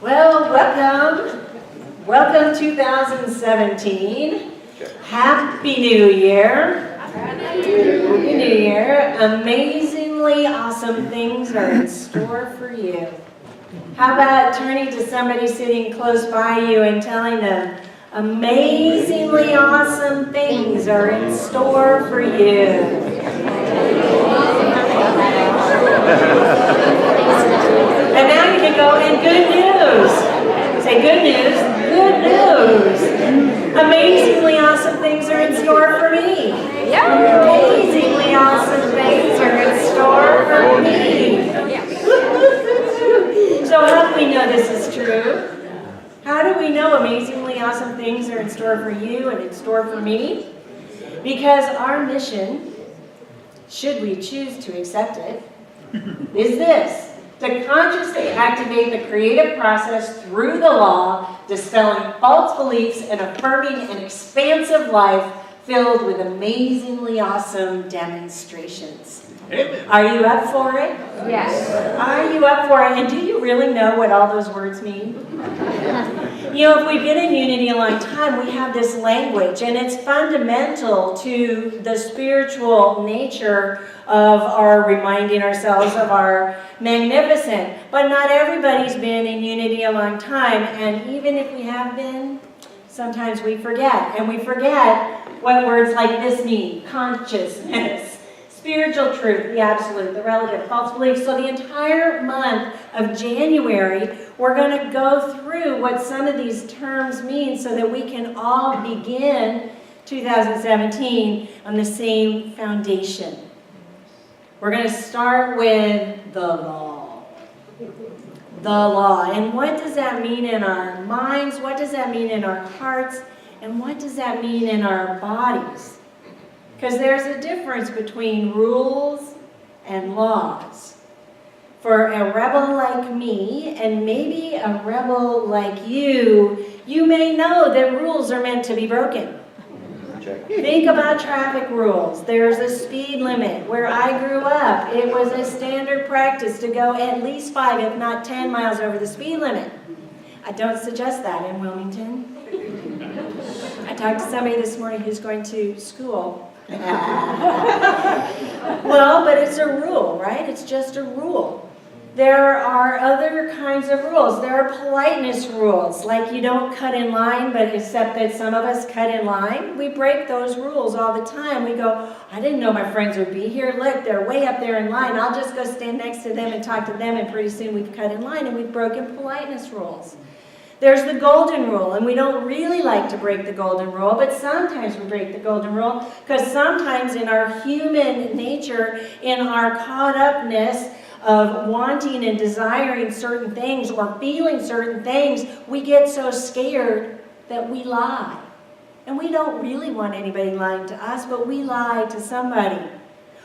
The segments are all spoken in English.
Well, welcome 2017. Happy New Year. Happy New Year. Amazingly awesome things are in store for you. How about turning to somebody sitting close by you and telling them, amazingly awesome things are in store for you. And now you can go, and good news. Say good news, good news. Amazingly awesome things are in store for me. Amazingly awesome things are in store for me. So how do we know this is true? How do we know amazingly awesome things are in store for you and in store for me? Because our mission, should we choose to accept it, is this: to consciously activate the creative process through the law, dispelling false beliefs and affirming an expansive life filled with amazingly awesome demonstrations. Amen. Are you up for it? Yes. Are you up for it? And do you really know what all those words mean? You know, if we've been in Unity a long time, we have this language, and it's fundamental to the spiritual nature of our reminding ourselves of our magnificent. But not everybody's been in Unity a long time, and even if we have been, sometimes we forget. And we forget what words like this mean: consciousness, spiritual truth, the absolute, the relative, false beliefs. So the entire month of January, we're going to go through what some of these terms mean so that we can all begin 2017 on the same foundation. We're going to start with the law. The law. And what does that mean in our minds? What does that mean in our hearts? And what does that mean in our bodies? Because there's a difference between rules and laws. For a rebel like me, and maybe a rebel like you, you may know that rules are meant to be broken. Think about traffic rules. There's a speed limit. Where I grew up, it was a standard practice to go at least 5, if not 10 miles over the speed limit. I don't suggest that in Wilmington. I talked to somebody this morning who's going to school. Well, but it's a rule, right? It's just a rule. There are other kinds of rules. There are politeness rules, like you don't cut in line, but except that some of us cut in line. We break those rules all the time. We go, I didn't know my friends would be here. Look, they're way up there in line. I'll just go stand next to them and talk to them, and pretty soon we've cut in line and we've broken politeness rules. There's the golden rule, and we don't really like to break the golden rule, but sometimes we break the golden rule because sometimes in our human nature, in our caught upness of wanting and desiring certain things or feeling certain things, we get so scared that we lie. And we don't really want anybody lying to us, but we lie to somebody.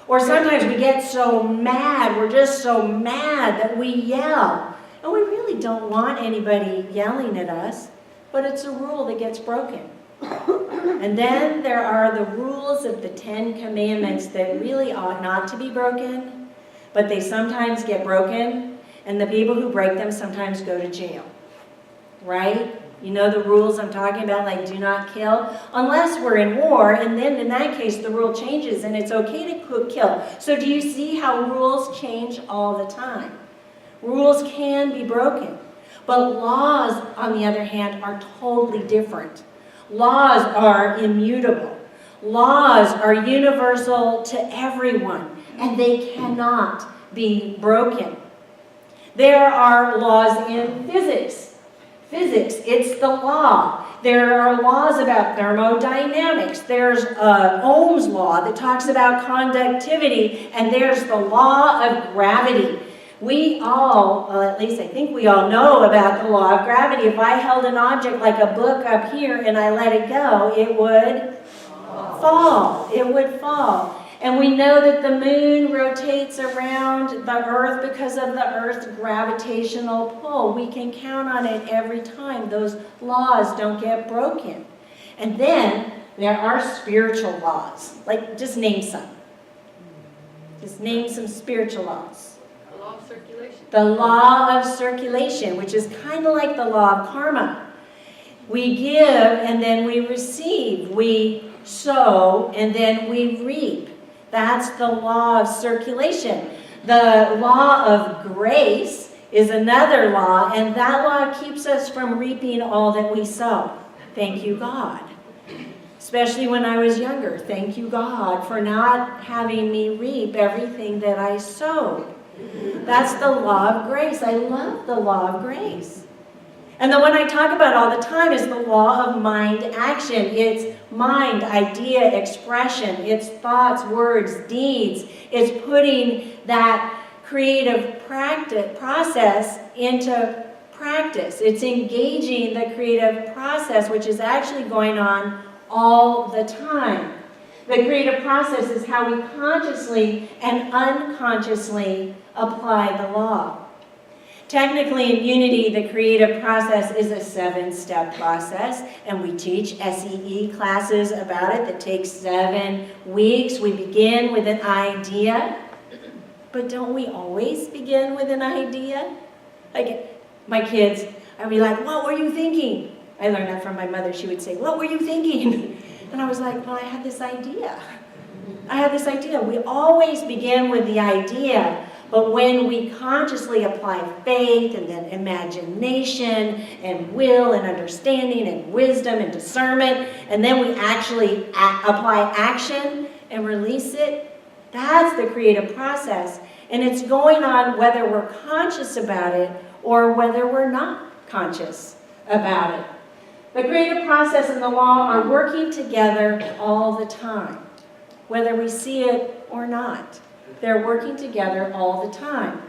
Or sometimes we get so mad, we're just so mad that we yell. And we really don't want anybody yelling at us, but it's a rule that gets broken. And then there are the rules of the 10 Commandments that really ought not to be broken, but they sometimes get broken, and the people who break them sometimes go to jail. Right? You know the rules I'm talking about, like do not kill, unless we're in war, and then in that case the rule changes and it's okay to kill. So do you see how rules change all the time? Rules can be broken, but laws, on the other hand, are totally different. Laws are immutable. Laws are universal to everyone, and they cannot be broken. There are laws in physics. Physics, it's the law. There are laws about thermodynamics. There's Ohm's law that talks about conductivity, and there's the law of gravity. We all, well, at least I think we all know about the law of gravity. If I held an object like a book up here and I let it go, it would fall. It would fall. And we know that the moon rotates around the earth because of the earth's gravitational pull. We can count on it every time. Those laws don't get broken. And then there are spiritual laws. Like, just name some. Just name some spiritual laws. Law of circulation. The law of circulation, which is kind of like the law of karma. We give and then we receive. We sow and then we reap. That's the law of circulation. The law of grace is another law, and that law keeps us from reaping all that we sow. Thank you, God. Especially when I was younger. Thank you, God, for not having me reap everything that I sowed. That's the law of grace. I love the law of grace. And the one I talk about all the time is the law of mind action. It's mind, idea, expression. It's thoughts, words, deeds. It's putting that creative process into practice. It's engaging the creative process, which is actually going on all the time. The creative process is how we consciously and unconsciously apply the law. Technically, in Unity, the creative process is a 7-step process, and we teach SEE classes about it that takes 7 weeks. We begin with an idea, but don't we always begin with an idea? Like, my kids, I'd be like, what were you thinking? I learned that from my mother. She would say, what were you thinking? And I was like, well, I had this idea. We always begin with the idea, but when we consciously apply faith and then imagination and will and understanding and wisdom and discernment, and then we actually apply action and release it, that's the creative process. And it's going on whether we're conscious about it or whether we're not conscious about it. The creative process and the law are working together all the time, whether we see it or not. They're working together all the time.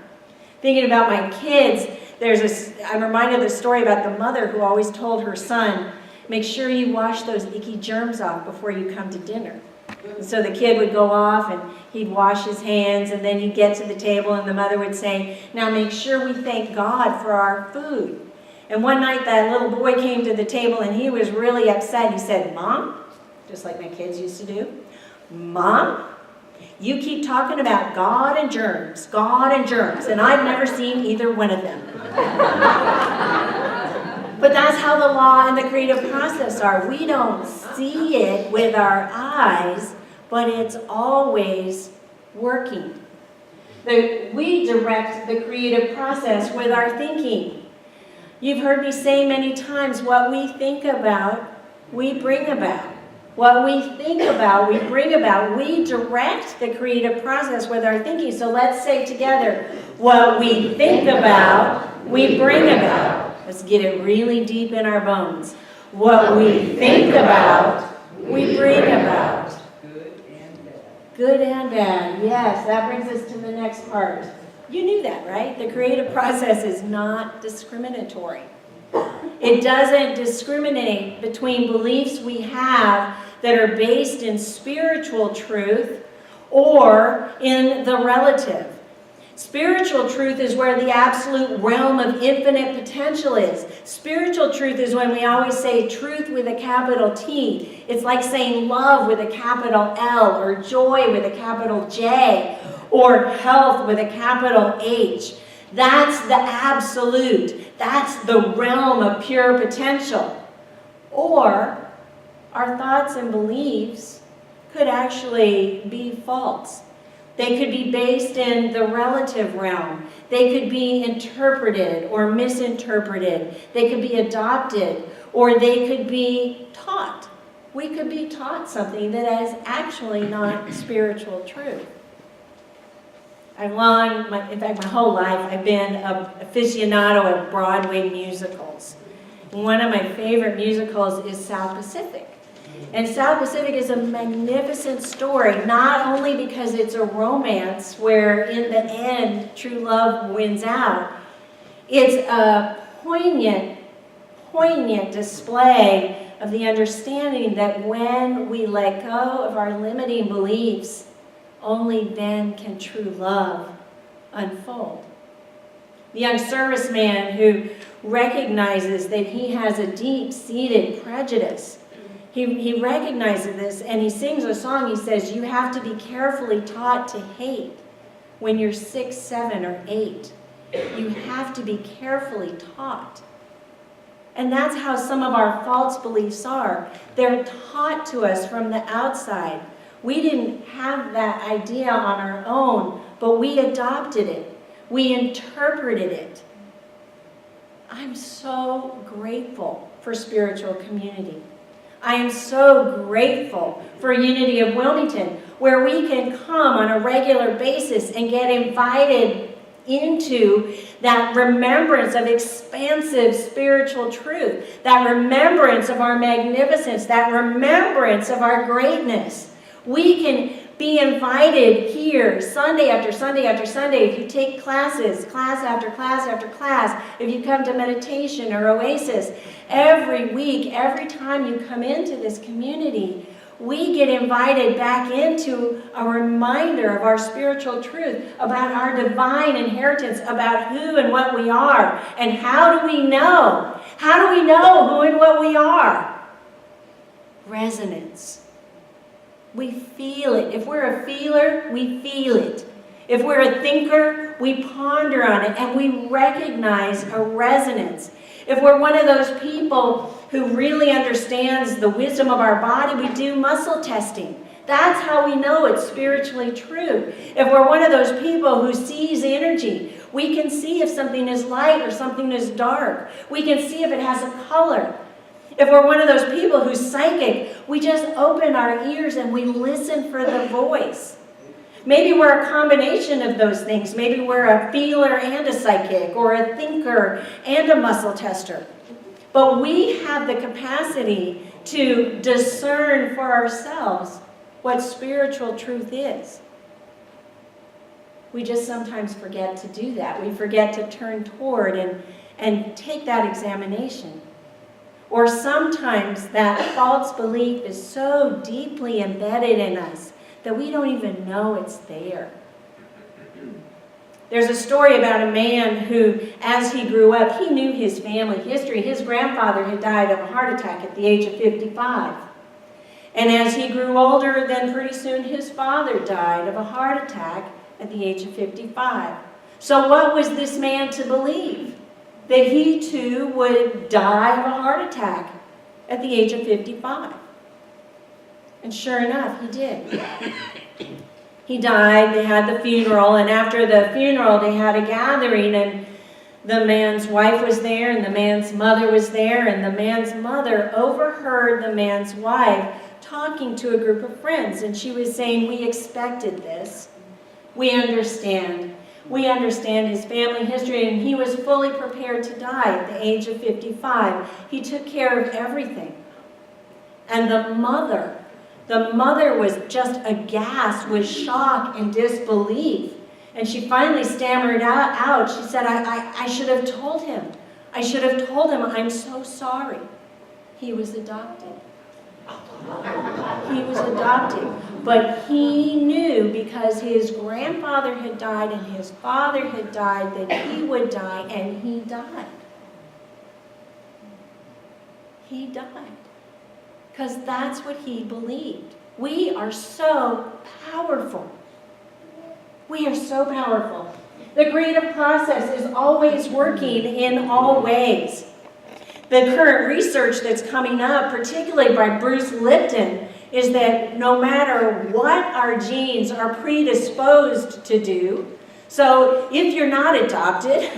Thinking about my kids, I'm reminded of the story about the mother who always told her son, make sure you wash those icky germs off before you come to dinner. And so the kid would go off and he'd wash his hands, and then he'd get to the table and the mother would say, now make sure we thank God for our food. And one night that little boy came to the table and he was really upset. He said, Mom, just like my kids used to do, Mom, you keep talking about God and germs, and I've never seen either one of them. But that's how the law and the creative process are. We don't see it with our eyes, but it's always working. We direct the creative process with our thinking. You've heard me say many times, what we think about, we bring about. What we think about, we bring about. We direct the creative process with our thinking. So let's say together, what we think about, we bring about. Let's get it really deep in our bones. What we think about, we bring about. Good and bad. Yes, that brings us to the next part. You knew that, right? The creative process is not discriminatory. It doesn't discriminate between beliefs we have that are based in spiritual truth or in the relative. Spiritual truth is where the absolute realm of infinite potential is. Spiritual truth is when we always say truth with a capital T. It's like saying love with a capital L, or joy with a capital J, or health with a capital H. That's the absolute. That's the realm of pure potential. Or our thoughts and beliefs could actually be false. They could be based in the relative realm. They could be interpreted or misinterpreted. They could be adopted, or they could be taught. We could be taught something that is actually not spiritual truth. In fact, my whole life, I've been an aficionado of Broadway musicals. One of my favorite musicals is South Pacific. And South Pacific is a magnificent story, not only because it's a romance where in the end true love wins out. It's a poignant display of the understanding that when we let go of our limiting beliefs, only then can true love unfold. The young serviceman who recognizes that he has a deep-seated prejudice, he recognizes this and he sings a song. He says, you have to be carefully taught to hate when you're 6, 7, or 8. You have to be carefully taught. And that's how some of our false beliefs are. They're taught to us from the outside. We didn't have that idea on our own, but we adopted it. We interpreted it. I'm so grateful for spiritual community. I am so grateful for Unity of Wilmington, where we can come on a regular basis and get invited into that remembrance of expansive spiritual truth, that remembrance of our magnificence, that remembrance of our greatness. We can be invited here Sunday after Sunday after Sunday. If you take classes, class after class after class, if you come to meditation or Oasis, every week, every time you come into this community, we get invited back into a reminder of our spiritual truth, about our divine inheritance, about who and what we are. And how do we know? How do we know who and what we are? Resonance. We feel it. If we're a feeler, we feel it. If we're a thinker, we ponder on it and we recognize a resonance. If we're one of those people who really understands the wisdom of our body, we do muscle testing. That's how we know it's spiritually true. If we're one of those people who sees energy, we can see if something is light or something is dark. We can see if it has a color. If we're one of those people who's psychic, we just open our ears and we listen for the voice. Maybe we're a combination of those things. Maybe we're a feeler and a psychic, or a thinker and a muscle tester. But we have the capacity to discern for ourselves what spiritual truth is. We just sometimes forget to do that. We forget to turn toward and take that examination. Or sometimes that false belief is so deeply embedded in us that we don't even know it's there. There's a story about a man who, as he grew up, he knew his family history. His grandfather had died of a heart attack at the age of 55. And as he grew older, then pretty soon his father died of a heart attack at the age of 55. So what was this man to believe? That he too would die of a heart attack at the age of 55. And sure enough, he did. He died, they had the funeral, and after the funeral they had a gathering, and the man's wife was there, and the man's mother was there, and the man's mother overheard the man's wife talking to a group of friends, and she was saying, "We expected this. We understand. We understand his family history, and he was fully prepared to die at the age of 55. He took care of everything." And the mother was just aghast with shock and disbelief. And she finally stammered out. She said, I should have told him. I should have told him. I'm so sorry. He was adopted. He was adopted. But he knew, because his grandfather had died and his father had died, that he would die, and he died. He died. Because that's what he believed. We are so powerful. We are so powerful. The creative process is always working in all ways. The current research that's coming up, particularly by Bruce Lipton, is that no matter what our genes are predisposed to do, so if you're not adopted,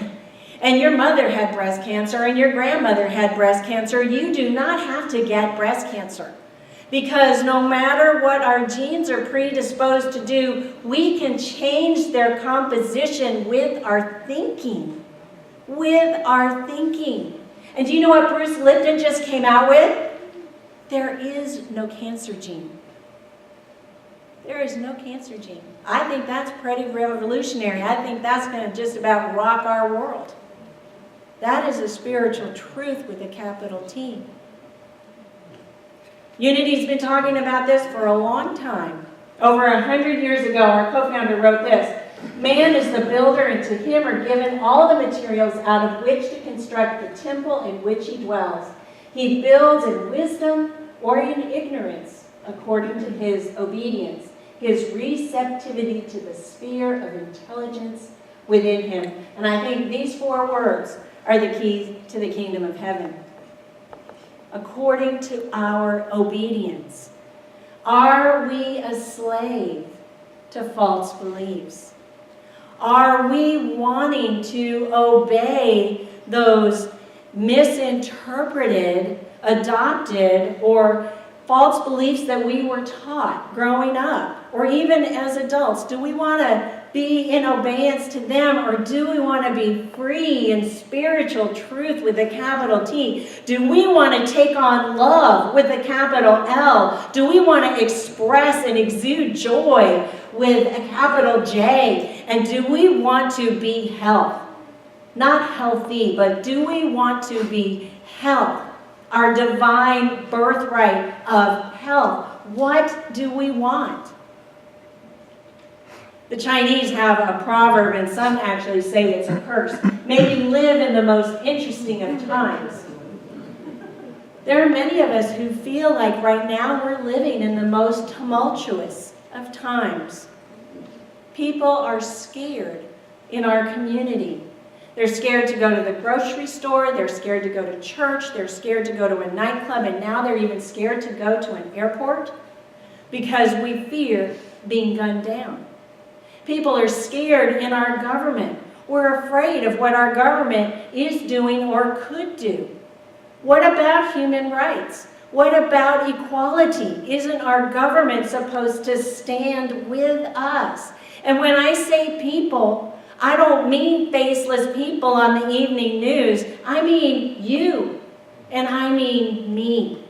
and your mother had breast cancer and your grandmother had breast cancer, you do not have to get breast cancer. Because no matter what our genes are predisposed to do, we can change their composition with our thinking. With our thinking. And do you know what Bruce Lipton just came out with? There is no cancer gene. There is no cancer gene. I think that's pretty revolutionary. I think that's going to just about rock our world. That is a spiritual truth with a capital T. Unity's been talking about this for a long time. Over 100 years ago, our co-founder wrote this: "Man is the builder, and to him are given all the materials out of which to construct the temple in which he dwells. He builds in wisdom or in ignorance, according to his obedience. his receptivity to the sphere of intelligence within him. And I think these 4 words are the key to the kingdom of heaven. According to our obedience. Are we a slave to false beliefs? Are we wanting to obey those misinterpreted, adopted, or false beliefs that we were taught growing up, or even as adults? Do we want to be in obedience to them, or do we want to be free in spiritual truth with a capital T? Do we want to take on love with a capital L? Do we want to express and exude joy with a capital J? And do we want to be health? Not healthy, but do we want to be health? Our divine birthright of health. What do we want? The Chinese have a proverb, and some actually say it's a curse. May you live in the most interesting of times. There are many of us who feel like right now we're living in the most tumultuous of times. People are scared in our community. They're scared to go to the grocery store, they're scared to go to church, they're scared to go to a nightclub, and now they're even scared to go to an airport because we fear being gunned down. People are scared in our government. We're afraid of what our government is doing or could do. What about human rights? What about equality? Isn't our government supposed to stand with us? And when I say people, I don't mean faceless people on the evening news. I mean you, and I mean me.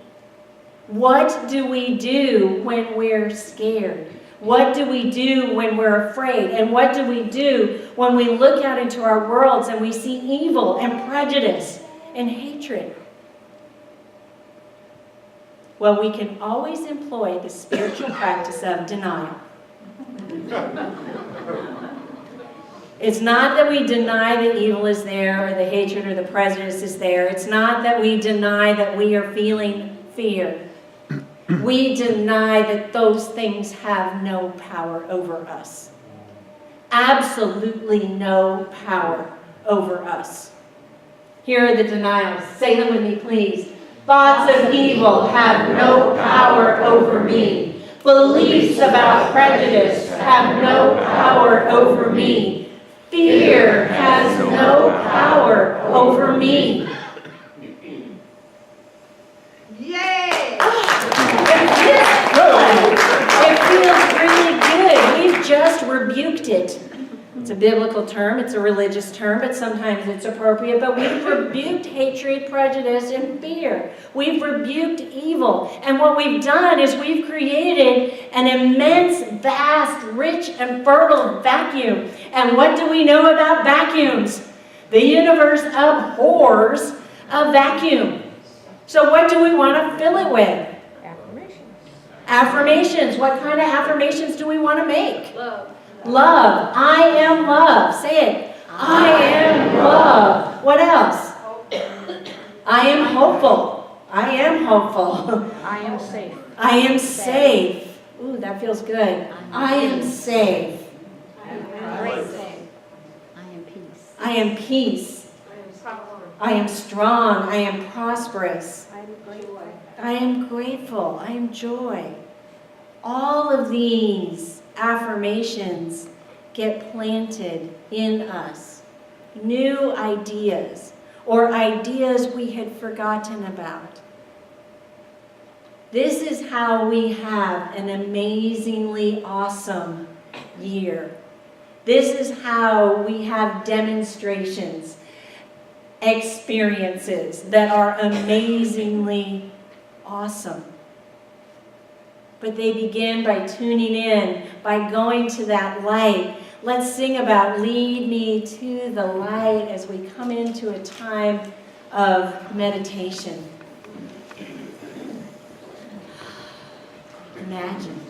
What do we do when we're scared? What do we do when we're afraid? And what do we do when we look out into our worlds and we see evil and prejudice and hatred? Well, we can always employ the spiritual practice of denial. It's not that we deny that evil is there or the hatred or the prejudice is there. It's not that we deny that we are feeling fear. We deny that those things have no power over us. Absolutely no power over us. Here are the denials. Say them with me, please. Thoughts of evil have no power over me. Beliefs about prejudice have no power over me. Fear has no power over me. Yay! It feels really good. We've just rebuked it. It's a biblical term, it's a religious term, but sometimes it's appropriate. But we've rebuked hatred, prejudice, and fear. We've rebuked evil. And what we've done is we've created an immense, vast, rich, and fertile vacuum. And what do we know about vacuums? The universe abhors a vacuum. So what do we want to fill it with? Affirmations. Affirmations. What kind of affirmations do we want to make? Love. Love. I am love. Say it. I am love. What else? I am hopeful. I am hopeful. I am safe. I am safe. Ooh, that feels good. I am safe. I am great. I am peace. I am peace. I am strong. I am strong. I am prosperous. I am grateful. I am grateful. I am joy. All of these affirmations get planted in us. New ideas or ideas we had forgotten about. This is how we have an amazingly awesome year. This is how we have demonstrations, experiences that are amazingly awesome. But they begin by tuning in, by going to that light. Let's sing about lead me to the light as we come into a time of meditation. Imagine.